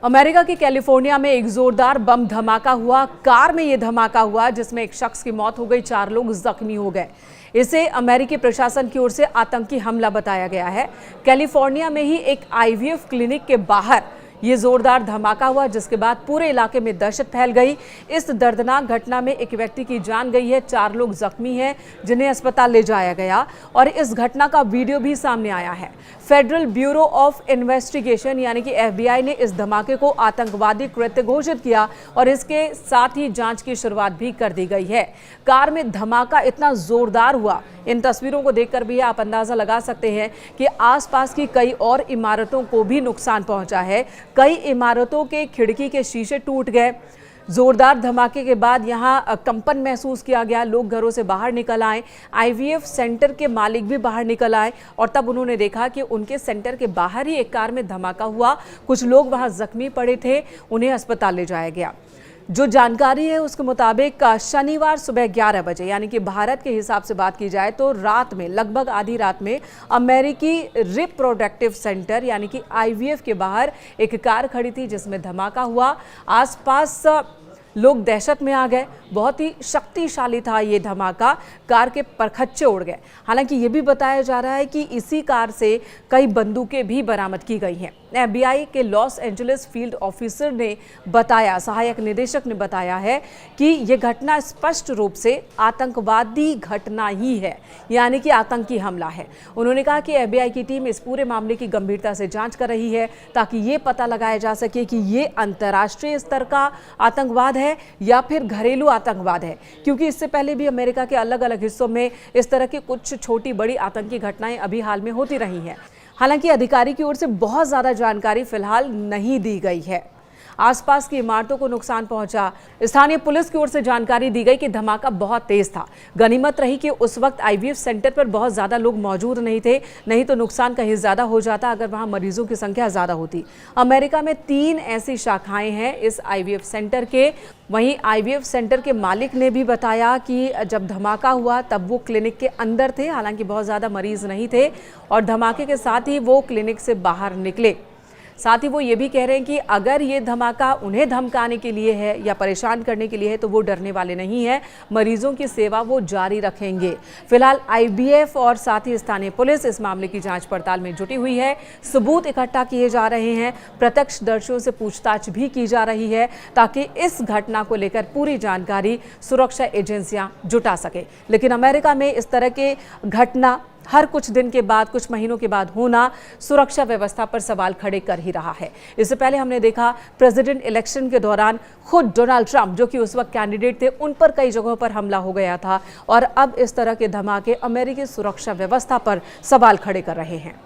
America के California में एक जोरदार बम धमाका हुआ। कार में यह धमाका हुआ जिसमें एक शख्स की मौत हो गई, 4 लोग जख्मी हो गए। इसे अमेरिकी प्रशासन की ओर से आतंकी हमला बताया गया है। कैलिफोर्निया में ही एक आईवीएफ क्लिनिक के बाहर ये जोरदार धमाका हुआ, जिसके बाद पूरे इलाके में दहशत फैल गई। इस दर्दनाक घटना में एक व्यक्ति की जान गई है, 4 लोग जख्मी हैं जिन्हें अस्पताल ले जाया गया और इस घटना का वीडियो भी सामने आया है। फेडरल ब्यूरो ऑफ इन्वेस्टिगेशन यानी कि FBI ने इस धमाके को आतंकवादी कृत्य घोषित किया और इसके साथ ही जांच की शुरुआत भी कर दी गई है। कार में धमाका इतना जोरदार हुआ, इन तस्वीरों को देखकर भी आप अंदाजा लगा सकते हैं कि आसपास की कई और इमारतों को भी नुकसान पहुंचा है। कई इमारतों के खिड़की के शीशे टूट गए। जोरदार धमाके के बाद यहां कंपन महसूस किया गया, लोग घरों से बाहर निकल आए। IVF सेंटर के मालिक भी बाहर निकल आए और तब उन्होंने देखा कि उनके सेंटर के बाहर ही एक कार में धमाका हुआ। कुछ लोग वहां जख्मी पड़े थे, उन्हें अस्पताल ले जाया गया। जो जानकारी है उसके मुताबिक शनिवार सुबह 11 बजे यानी कि भारत के हिसाब से बात की जाए तो रात में लगभग आधी रात में अमेरिकी रिप्रोडक्टिव सेंटर यानी कि IVF के बाहर एक कार खड़ी थी जिसमें धमाका हुआ। आसपास लोग दहशत में आ गए। बहुत ही शक्तिशाली था ये धमाका, कार के परखच्चे उड़ गए। हालांकि ये भी बताया जा रहा है कि इसी कार से कई बंदूकें भी बरामद की गई हैं। FBI के लॉस एंजलिस फील्ड ऑफिसर ने बताया, सहायक निदेशक ने बताया है कि ये घटना स्पष्ट रूप से आतंकवादी घटना ही है, यानी कि आतंकी हमला है। उन्होंने कहा कि FBI की टीम इस पूरे मामले की गंभीरता से जांच कर रही है ताकि ये पता लगाया जा सके कि ये अंतर्राष्ट्रीय स्तर का आतंकवाद है या फिर घरेलू आतंकवाद है, क्योंकि इससे पहले भी अमेरिका के अलग अलग हिस्सों में इस तरह की कुछ छोटी बड़ी आतंकी घटनाएं अभी हाल में होती रही हैं। हालांकि अधिकारी की ओर से बहुत ज्यादा जानकारी फिलहाल नहीं दी गई है। आसपास की इमारतों को नुकसान पहुंचा। स्थानीय पुलिस की ओर से जानकारी दी गई कि धमाका बहुत तेज था। गनीमत रही कि उस वक्त IVF सेंटर पर बहुत ज्यादा लोग मौजूद नहीं थे, नहीं तो नुकसान कहीं ज्यादा हो जाता अगर वहां मरीजों की संख्या ज्यादा होती। अमेरिका में 3 ऐसी शाखाएं हैं इस IVF सेंटर के। वहीं IVF सेंटर के मालिक ने भी बताया कि जब धमाका हुआ तब वो क्लिनिक के अंदर थे, हालांकि बहुत ज्यादा मरीज नहीं थे और धमाके के साथ ही वो क्लिनिक से बाहर निकले। साथ ही वो ये भी कह रहे हैं कि अगर ये धमाका उन्हें धमकाने के लिए है या परेशान करने के लिए है तो वो डरने वाले नहीं है, मरीजों की सेवा वो जारी रखेंगे। फिलहाल IVF और साथ ही स्थानीय पुलिस इस मामले की जांच पड़ताल में जुटी हुई है। सबूत इकट्ठा किए जा रहे हैं, प्रत्यक्षदर्शियों से पूछताछ भी की जा रही है ताकि इस घटना को लेकर पूरी जानकारी सुरक्षा एजेंसियां जुटा सके। लेकिन अमेरिका में इस तरह के घटना हर कुछ दिन के बाद, कुछ महीनों के बाद होना सुरक्षा व्यवस्था पर सवाल खड़े कर ही रहा है। इससे पहले हमने देखा प्रेसिडेंट इलेक्शन के दौरान खुद डोनाल्ड ट्रंप, जो कि उस वक्त कैंडिडेट थे, उन पर कई जगहों पर हमला हो गया था और अब इस तरह के धमाके अमेरिकी सुरक्षा व्यवस्था पर सवाल खड़े कर रहे हैं।